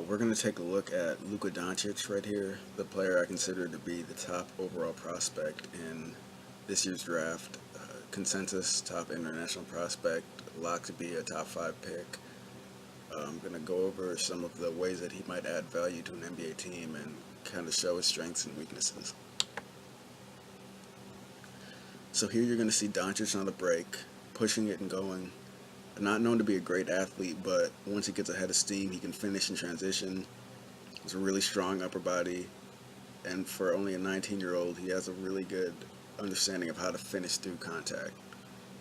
We're going to take a look at Luka Doncic right here, the player I consider to be the top overall prospect in this year's draft. Consensus top international prospect, locked to be a top 5 pick. I'm going to go over some of the ways that he might add value to an NBA team and kind of show his strengths and weaknesses. So here you're going to see Doncic on the break, pushing it and going. Not known to be a great athlete, but once he gets ahead of steam, he can finish in transition. He's a really strong upper body, and for only a 19-year-old, he has a really good understanding of how to finish through contact.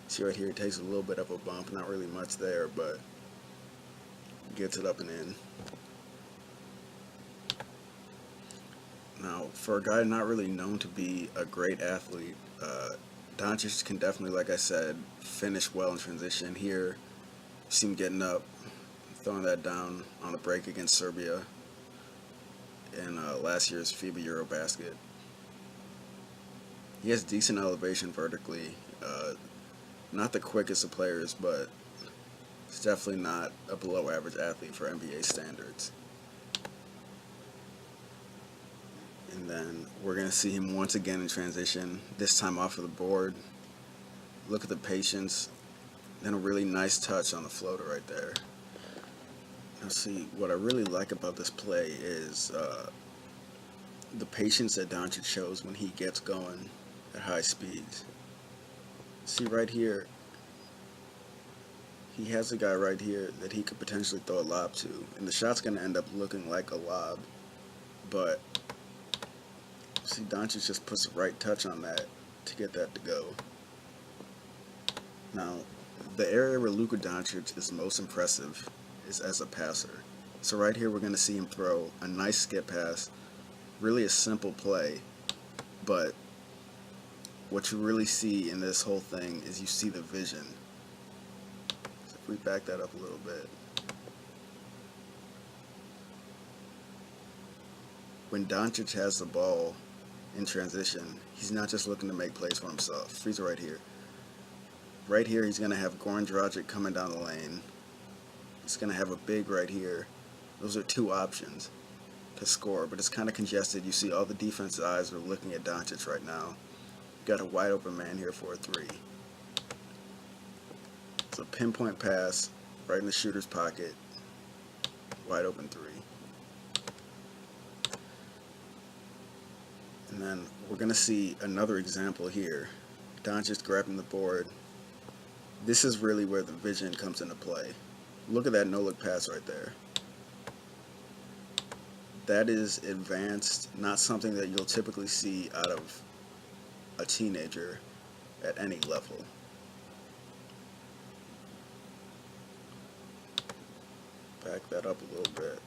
See right here, he takes a little bit of a bump, not really much there, but gets it up and in. Now, for a guy not really known to be a great athlete, Doncic can definitely, like I said, finish well in transition. Here, see him getting up, throwing that down on the break against Serbia in last year's FIBA Eurobasket. He has decent elevation vertically. Not the quickest of players, but he's definitely not a below average athlete for NBA standards. And then we're going to see him once again in transition, this time off of the board. Look at the patience. Then a really nice touch on the floater right there. Now see, what I really like about this play is the patience that Doncic shows when he gets going at high speeds. See right here, he has a guy right here that he could potentially throw a lob to, and the shot's going to end up looking like a lob, but see, Doncic just puts the right touch on that to get that to go. Now, the area where Luka Doncic is most impressive is as a passer. So right here we're going to see him throw a nice skip pass, really a simple play, but what you really see in this whole thing is you see the vision. So if we back that up a little bit. When Doncic has the ball in transition, he's not just looking to make plays for himself. He's right here. Right here, he's going to have Goran Dragic coming down the lane. He's going to have a big right here. Those are two options to score, but it's kind of congested. You see all the defensive eyes are looking at Doncic right now. Got a wide open man here for a three. It's a pinpoint pass right in the shooter's pocket. Wide open three. And then we're going to see another example here. Doncic grabbing the board. This is really where the vision comes into play. Look at that no-look pass right there. That is advanced, not something that you'll typically see out of a teenager at any level. Back that up a little bit.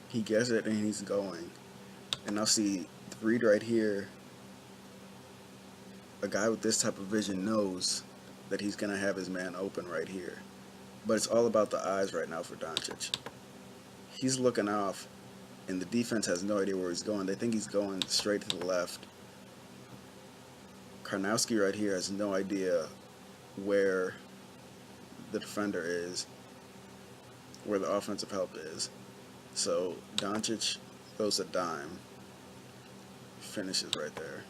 He gets it and he's going. And now see, the read right here, a guy with this type of vision knows that he's going to have his man open right here. But it's all about the eyes right now for Doncic. He's looking off, and the defense has no idea where he's going. They think he's going straight to the left. Karnowski right here has no idea where the defender is, where the offensive help is. So Doncic throws a dime, finishes right there.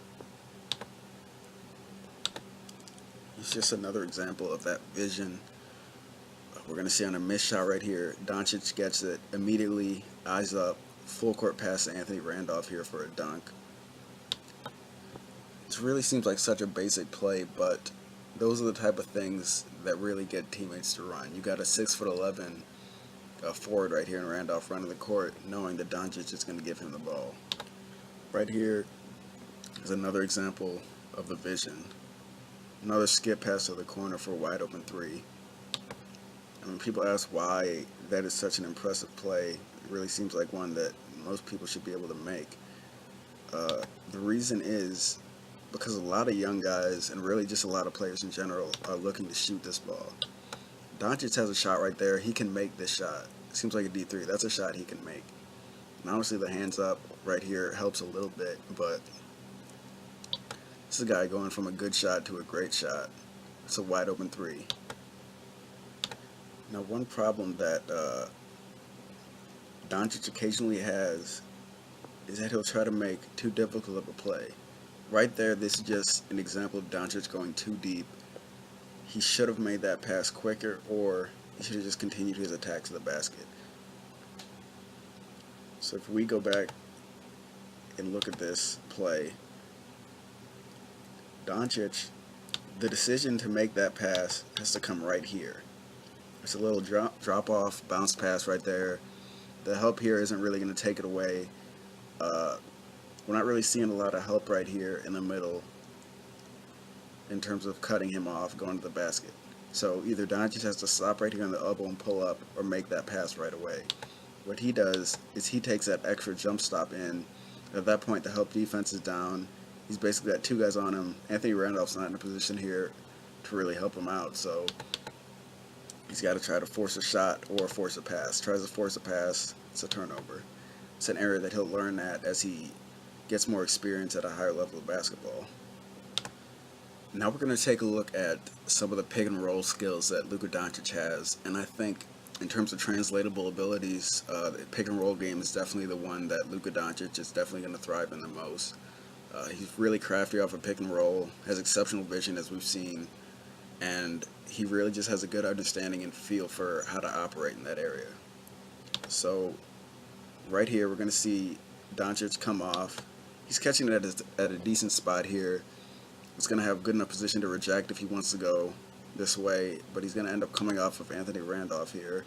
It's just another example of that vision. We're going to see on a missed shot right here, Doncic gets it immediately, eyes up, full court pass to Anthony Randolph here for a dunk. It really seems like such a basic play, but those are the type of things that really get teammates to run. You got a 6'11" forward right here in Randolph running the court, knowing that Doncic is going to give him the ball. Right here is another example of the vision. Another skip pass to the corner for a wide open three. I mean, people ask why that is such an impressive play. It really seems like one that most people should be able to make. The reason is because a lot of young guys, and really just a lot of players in general, are looking to shoot this ball. Doncic has a shot right there. He can make this shot. It seems like a D3. That's a shot he can make. And honestly, the hands up right here helps a little bit, but this is a guy going from a good shot to a great shot. It's a wide open three. Now, one problem that Doncic occasionally has is that he'll try to make too difficult of a play. Right there, this is just an example of Doncic going too deep. He should have made that pass quicker, or he should have just continued his attack to the basket. So if we go back and look at this play, Doncic, the decision to make that pass has to come right here. It's a little drop off, bounce pass right there. The help here isn't really going to take it away. We're not really seeing a lot of help right here in the middle in terms of cutting him off, going to the basket. So either Doncic has to stop right here on the elbow and pull up, or make that pass right away. What he does is he takes that extra jump stop in. At that point, the help defense is down. He's basically got two guys on him. Anthony Randolph's not in a position here to really help him out, so he's got to try to force a shot or force a pass. Tries to force a pass, it's a turnover. It's an area that he'll learn that as he gets more experience at a higher level of basketball. Now we're going to take a look at some of the pick and roll skills that Luka Doncic has, and I think in terms of translatable abilities, the pick and roll game is definitely the one that Luka Doncic is definitely going to thrive in the most. He's really crafty off a pick and roll, has exceptional vision as we've seen, and he really just has a good understanding and feel for how to operate in that area. So right here we're going to see Doncic come off. He's catching it at a decent spot here. He's going to have good enough position to reject if he wants to go this way, but he's going to end up coming off of Anthony Randolph here.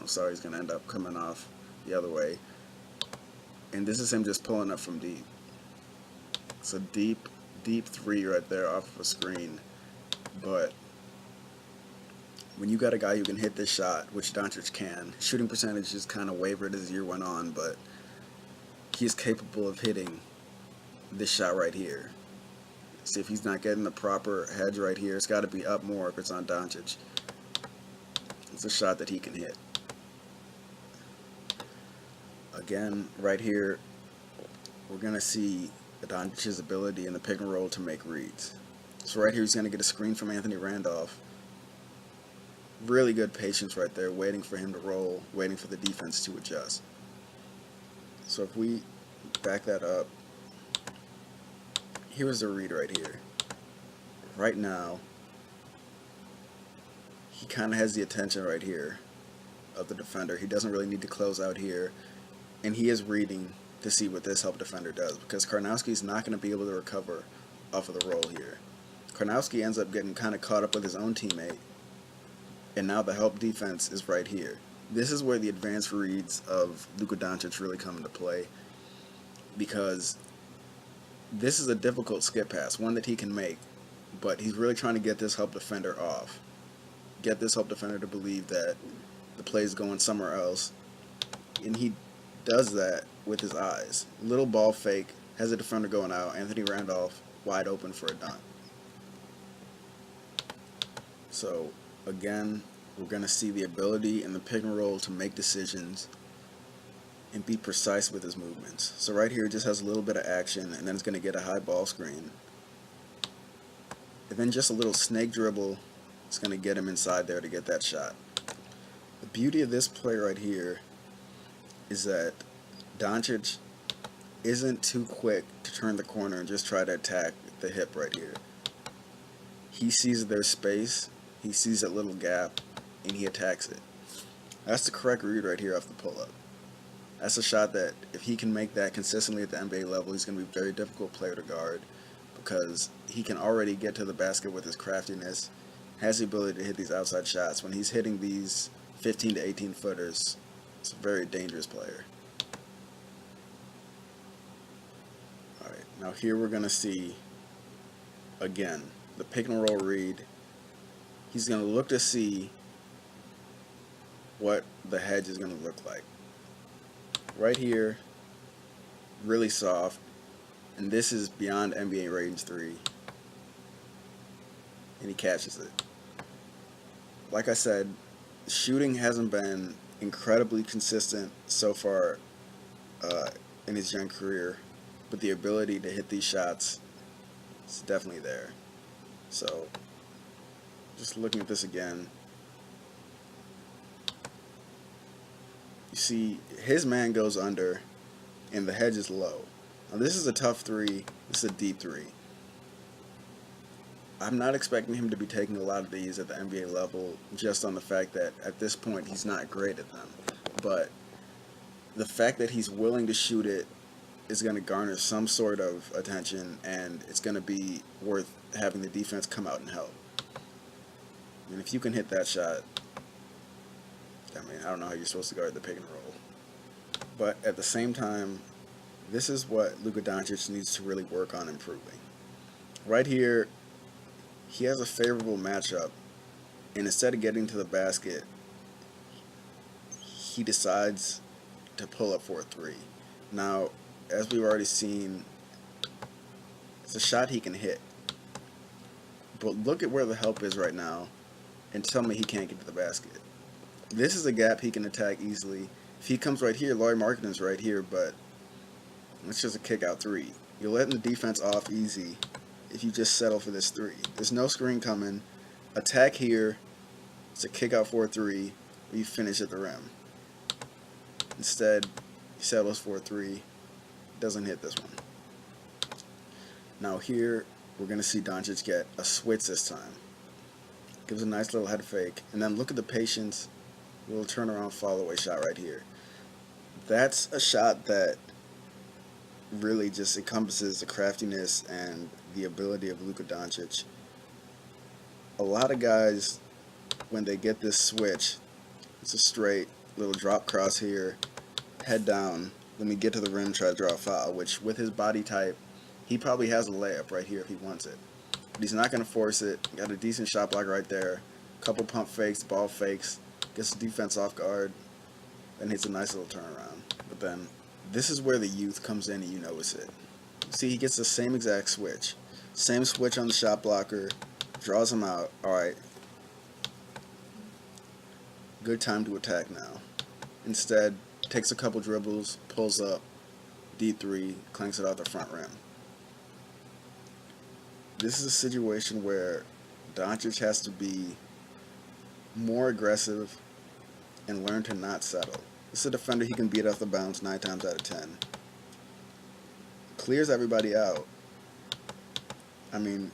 Sorry, he's going to end up coming off the other way. And this is him just pulling up from deep. It's a deep, deep three right there off of a screen. But when you got a guy who can hit this shot, which Doncic can, shooting percentage just kind of wavered as the year went on, but he's capable of hitting this shot right here. See, if he's not getting the proper hedge right here, it's got to be up more if it's on Doncic. It's a shot that he can hit. Again, right here, we're going to see Doncic's ability in the pick and roll to make reads. So right here, he's going to get a screen from Anthony Randolph. Really good patience right there, waiting for him to roll, waiting for the defense to adjust. So if we back that up, here's the read right here. Right now, he kind of has the attention right here of the defender. He doesn't really need to close out here. And he is reading to see what this help defender does, because Karnowski's not going to be able to recover off of the roll here. Karnowski ends up getting kind of caught up with his own teammate, and now the help defense is right here. This is where the advanced reads of Luka Doncic really come into play, because this is a difficult skip pass, one that he can make, but he's really trying to get this help defender off. Get this help defender to believe that the play is going somewhere else, and he does that with his eyes. Little ball fake, has a defender going out, Anthony Randolph wide open for a dunk. So again, we're going to see the ability in the pick and roll to make decisions and be precise with his movements. So right here, it just has a little bit of action, and then it's going to get a high ball screen. And then just a little snake dribble is going to get him inside there to get that shot. The beauty of this play right here is that Doncic isn't too quick to turn the corner and just try to attack the hip right here. He sees there's space, he sees that little gap, and he attacks it. That's the correct read right here off the pull-up. That's a shot that if he can make that consistently at the NBA level, he's going to be a very difficult player to guard, because he can already get to the basket with his craftiness, has the ability to hit these outside shots. When he's hitting these 15 to 18 footers, it's a very dangerous player. Alright, now here we're going to see, again, the pick and roll read. He's going to look to see what the hedge is going to look like. Right here, really soft, and this is beyond NBA range 3, and he catches it. Like I said, shooting hasn't been incredibly consistent so far in his young career, but the ability to hit these shots is definitely there. So just looking at this again, You see, his man goes under, and the hedge is low. Now this is a tough three. This is a deep three. I'm not expecting him to be taking a lot of these at the NBA level, just on the fact that at this point he's not great at them. But the fact that he's willing to shoot it is going to garner some sort of attention, and it's going to be worth having the defense come out and help. And if you can hit that shot, I mean, I don't know how you're supposed to guard the pick and roll. But at the same time, this is what Luka Doncic needs to really work on improving. Right here, he has a favorable matchup, and instead of getting to the basket, he decides to pull up for a three. Now, as we've already seen, it's a shot he can hit. But look at where the help is right now, and tell me he can't get to the basket. This is a gap he can attack easily. If he comes right here, Lauri Markkanen's right here, but it's just a kick out three. You're letting the defense off easy if you just settle for this three. There's no screen coming. Attack here. It's a kick out for a three. Or you finish at the rim. Instead, he settles for a three. Doesn't hit this one. Now here, we're going to see Doncic get a switch this time. Gives a nice little head fake. And then look at the patience. Little turnaround follow-away shot right here. That's a shot that really just encompasses the craftiness and the ability of Luka Doncic. A lot of guys, when they get this switch, it's a straight little drop cross here, head down, let me get to the rim, try to draw a foul, which with his body type, he probably has a layup right here if he wants it. But he's not going to force it. Got a decent shot block right there. Couple pump fakes, ball fakes, gets the defense off guard, then hits a nice little turnaround. But then this is where the youth comes in and you notice it. See, he gets the same exact switch. Same switch on the shot blocker, draws him out. Alright. Good time to attack now. Instead, takes a couple dribbles, pulls up, D3, clanks it out the front rim. This is a situation where Doncic has to be more aggressive and learn to not settle. This is a defender he can beat off the bounce 9 times out of 10. Clears everybody out. I mean,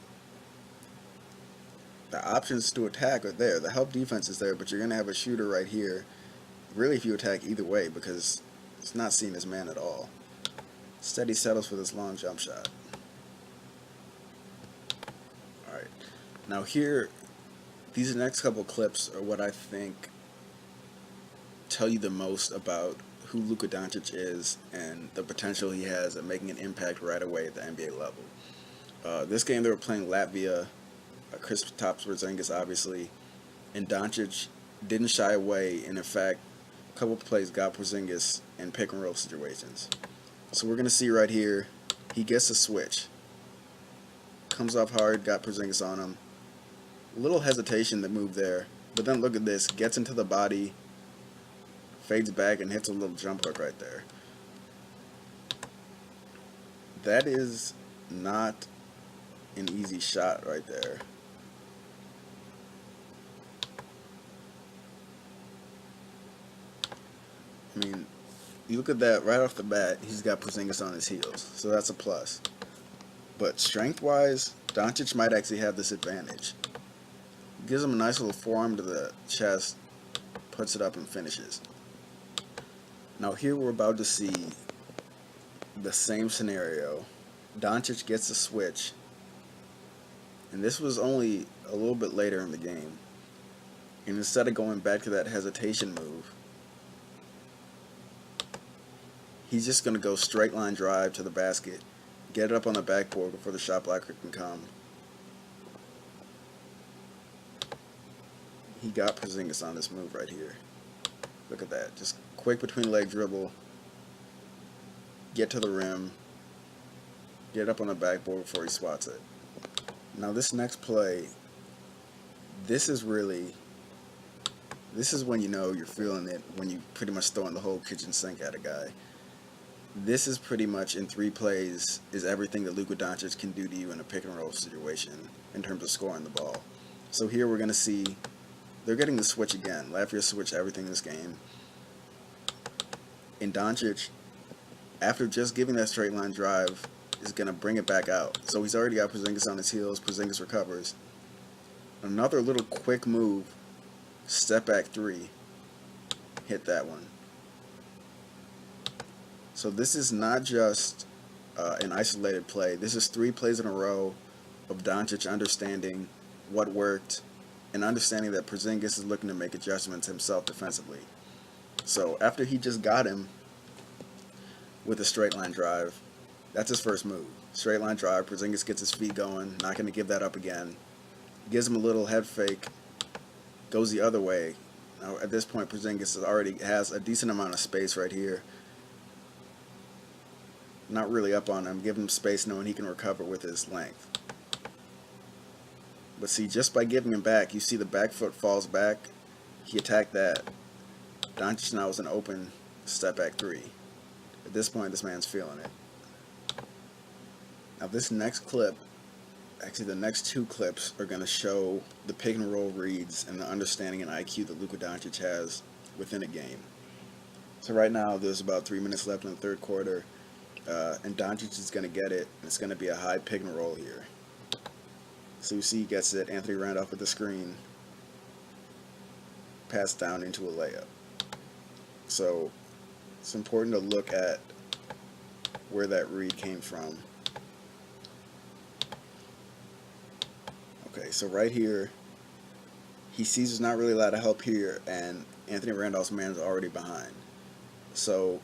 the options to attack are there. The help defense is there, but you're going to have a shooter right here. Really, if you attack either way, because it's not seeing his man at all. Instead, he settles for this long jump shot. Alright. Now here, these next couple clips are what I think tell you the most about who Luka Doncic is and the potential he has at making an impact right away at the NBA level. This game they were playing Latvia, Kristaps Porzingis obviously, and Doncic didn't shy away, and in fact, a couple of plays got Porzingis in pick and roll situations. So we're going to see right here, he gets a switch. Comes off hard, got Porzingis on him. A little hesitation to move there, but then look at this, gets into the body, fades back and hits a little jump hook right there. That is not an easy shot right there. I mean, you look at that right off the bat, he's got Porzingis on his heels, so that's a plus. But strength-wise, Doncic might actually have this advantage. Gives him a nice little forearm to the chest, puts it up and finishes. Now here we're about to see the same scenario. Doncic gets a switch, and this was only a little bit later in the game. And instead of going back to that hesitation move, he's just going to go straight line drive to the basket, get it up on the backboard before the shot blocker can come. He got Porzingis on this move right here. Look at that. Just quick between leg dribble. Get to the rim. Get up on the backboard before he swats it. Now this next play, this is when you know you're feeling it, when you pretty much throwing the whole kitchen sink at a guy. This is pretty much in 3 plays is everything that Luka Doncic can do to you in a pick and roll situation in terms of scoring the ball. So here we're going to see they're getting the switch again. Latvia switch everything in this game. And Doncic, after just giving that straight line drive, is going to bring it back out. So he's already got Porzingis on his heels. Porzingis recovers. Another little quick move, step back three, hit that one. So this is not just an isolated play. This is 3 plays in a row of Doncic understanding what worked and understanding that Porzingis is looking to make adjustments himself defensively. So after he just got him with a straight line drive, that's his first move. Straight line drive, Porzingis gets his feet going, not going to give that up again. Gives him a little head fake, goes the other way. Now at this point, Porzingis already has a decent amount of space right here. Not really up on him, give him space knowing he can recover with his length. But see, just by giving him back, you see the back foot falls back. He attacked that. Doncic now is an open step back three. At this point, this man's feeling it. Now this next clip, actually the next 2 clips, are going to show the pick and roll reads and the understanding and IQ that Luka Doncic has within a game. So right now, there's about 3 minutes left in the third quarter. And Doncic is going to get it. And it's going to be a high pick and roll here. So you see he gets it. Anthony Randolph with the screen. Pass down into a layup. So it's important to look at where that read came from. Okay, so right here, he sees there's not really a lot of help here, and Anthony Randolph's man is already behind. So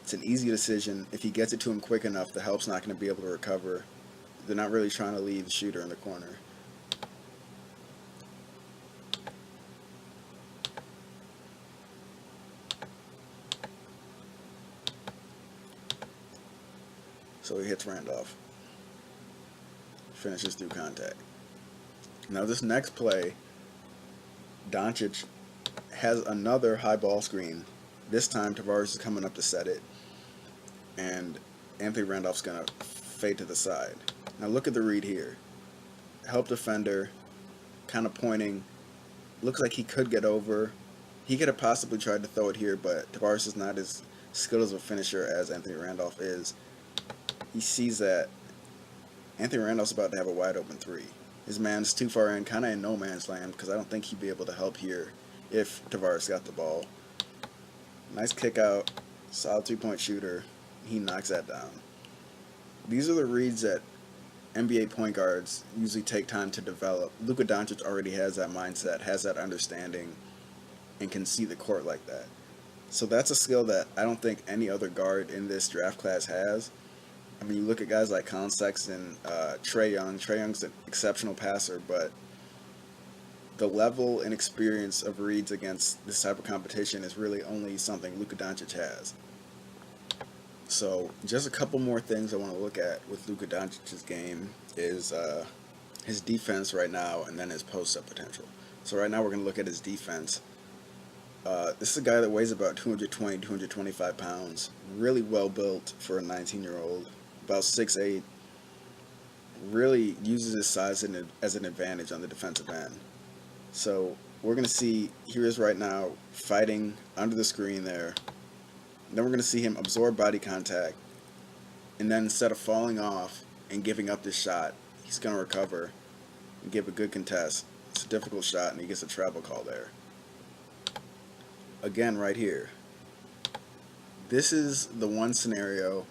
it's an easy decision. If he gets it to him quick enough, the help's not going to be able to recover. They're not really trying to leave the shooter in the corner. So he hits Randolph. Finishes through contact. Now this next play, Doncic has another high ball screen. This time Tavares is coming up to set it. And Anthony Randolph's going to fade to the side. Now look at the read here. Help defender, kind of pointing. Looks like he could get over. He could have possibly tried to throw it here, but Tavares is not as skilled as a finisher as Anthony Randolph is. He sees that Anthony Randolph's about to have a wide open three. His man's too far in, kind of in no man's land, because I don't think he'd be able to help here if Tavares got the ball. Nice kick out, solid 3-point shooter. He knocks that down. These are the reads that NBA point guards usually take time to develop. Luka Doncic already has that mindset, has that understanding, and can see the court like that. So that's a skill that I don't think any other guard in this draft class has. I mean, you look at guys like Colin Sexton, Trae Young. Trae Young's an exceptional passer, but the level and experience of reads against this type of competition is really only something Luka Doncic has. So just a couple more things I want to look at with Luka Doncic's game is his defense right now and then his post-up potential. So right now we're going to look at his defense. This is a guy that weighs about 220, 225 pounds. Really well built for a 19-year-old. About 6'8". Really uses his size as an advantage on the defensive end. So we're going to see, here he is right now, fighting under the screen there. Then we're going to see him absorb body contact. And then instead of falling off and giving up this shot, he's going to recover and give a good contest. It's a difficult shot, and he gets a travel call there. Again, right here. This is the one scenario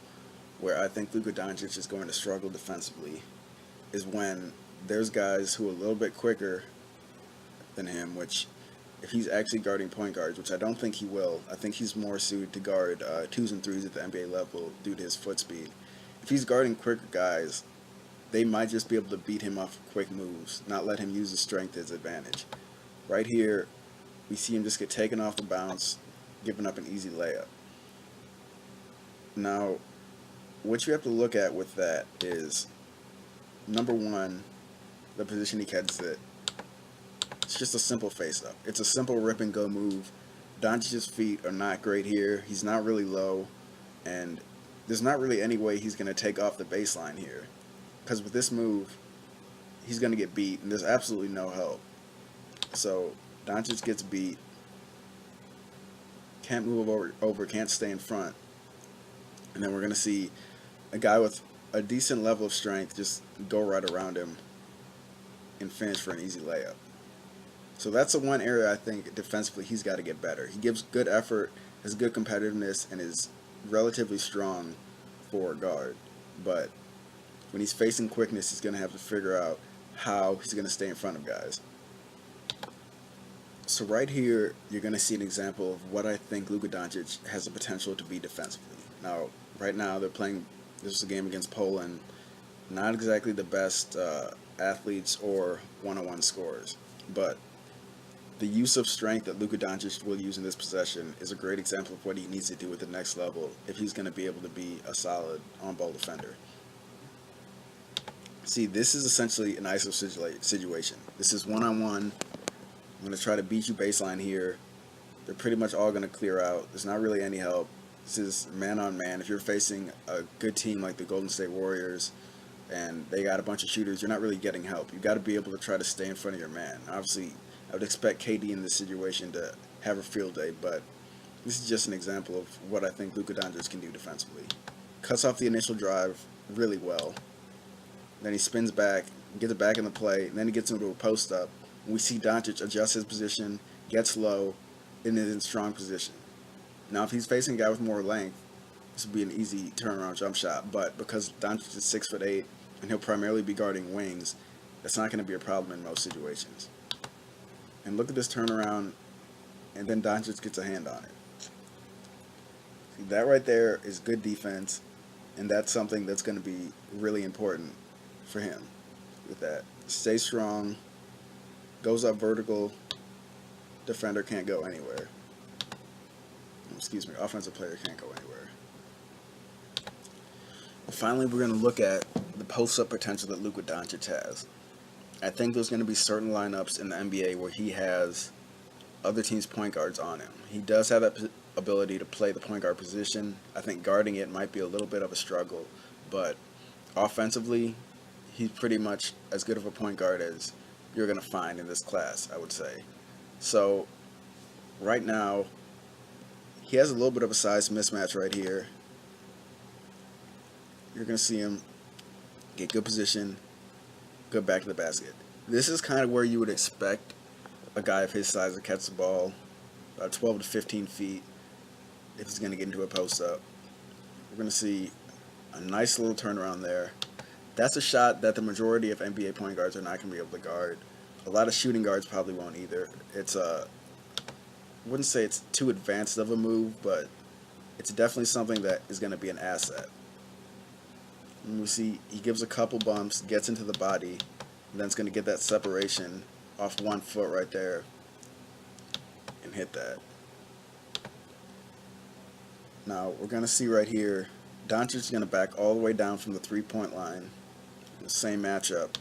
where I think Luka Doncic is going to struggle defensively, is when there's guys who are a little bit quicker than him, which if he's actually guarding point guards, which I don't think he will, I think he's more suited to guard 2s and 3s at the NBA level due to his foot speed. If he's guarding quicker guys, they might just be able to beat him off quick moves, not let him use his strength as advantage. Right here, we see him just get taken off the bounce, giving up an easy layup. Now, what you have to look at with that is, number one, the position he catches it. It's just a simple face-up. It's a simple rip-and-go move. Doncic's feet are not great here. He's not really low, and there's not really any way he's going to take off the baseline here. Because with this move, he's going to get beat, and there's absolutely no help. So Doncic gets beat. can't move over, can't stay in front. And then we're going to see a guy with a decent level of strength just go right around him and finish for an easy layup. So that's the one area I think defensively he's got to get better. He gives good effort, has good competitiveness, and is relatively strong for a guard. But when he's facing quickness, he's going to have to figure out how he's going to stay in front of guys. So right here, you're going to see an example of what I think Luka Doncic has the potential to be defensively. Now, right now, they're playing, this is a game against Poland, not exactly the best athletes or one-on-one scorers, but the use of strength that Luka Doncic will use in this possession is a great example of what he needs to do at the next level if he's going to be able to be a solid on-ball defender. See, this is essentially an ISO situation. This is one-on-one. I'm going to try to beat you baseline here. They're pretty much all going to clear out. There's not really any help. This is man-on-man. If you're facing a good team like the Golden State Warriors and they got a bunch of shooters, you're not really getting help. You've got to be able to try to stay in front of your man. Obviously, I would expect KD in this situation to have a field day, but this is just an example of what I think Luka Doncic can do defensively. Cuts off the initial drive really well. Then he spins back, gets it back in the play, and then he gets into a post-up. We see Doncic adjust his position, gets low, and is in strong position. Now, if he's facing a guy with more length, this would be an easy turnaround jump shot. But because Doncic is 6'8", and he'll primarily be guarding wings, that's not going to be a problem in most situations. And look at this turnaround, and then Doncic gets a hand on it. See, that right there is good defense, and that's something that's going to be really important for him. With that, stay strong, goes up vertical, defender can't go anywhere. Excuse me, offensive player can't go anywhere. And finally, we're going to look at the post-up potential that Luka Doncic has. I think there's going to be certain lineups in the NBA where he has other teams' point guards on him. He does have that ability to play the point guard position. I think guarding it might be a little bit of a struggle, but offensively, he's pretty much as good of a point guard as you're going to find in this class, I would say. So, right now, he has a little bit of a size mismatch right here. You're going to see him get good position, go back to the basket. This is kind of where you would expect a guy of his size to catch the ball, about 12 to 15 feet, if he's going to get into a post-up. We're going to see a nice little turnaround there. That's a shot that the majority of NBA point guards are not going to be able to guard. A lot of shooting guards probably won't either. It's I wouldn't say it's too advanced of a move, but it's definitely something that is going to be an asset. And we see he gives a couple bumps, gets into the body, and then it's going to get that separation off 1 foot right there and hit that. Now, we're going to see right here, Doncic is going to back all the way down from the three-point line. The same matchup.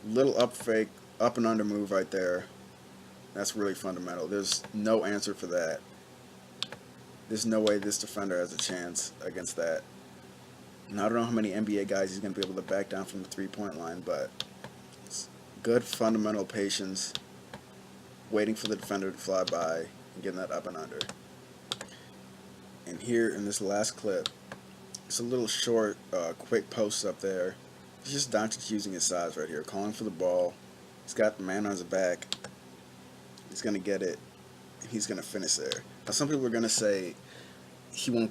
Little up fake, up and under move right there. That's really fundamental. There's no answer for that. There's no way this defender has a chance against that. Now, I don't know how many NBA guys he's going to be able to back down from the three-point line, but it's good fundamental patience, waiting for the defender to fly by and getting that up and under. And here in this last clip, it's a little short, quick post up there. It's just Doncic using his size right here, calling for the ball. He's got the man on his back. He's going to get it, and he's going to finish there. Now, some people are going to say he won't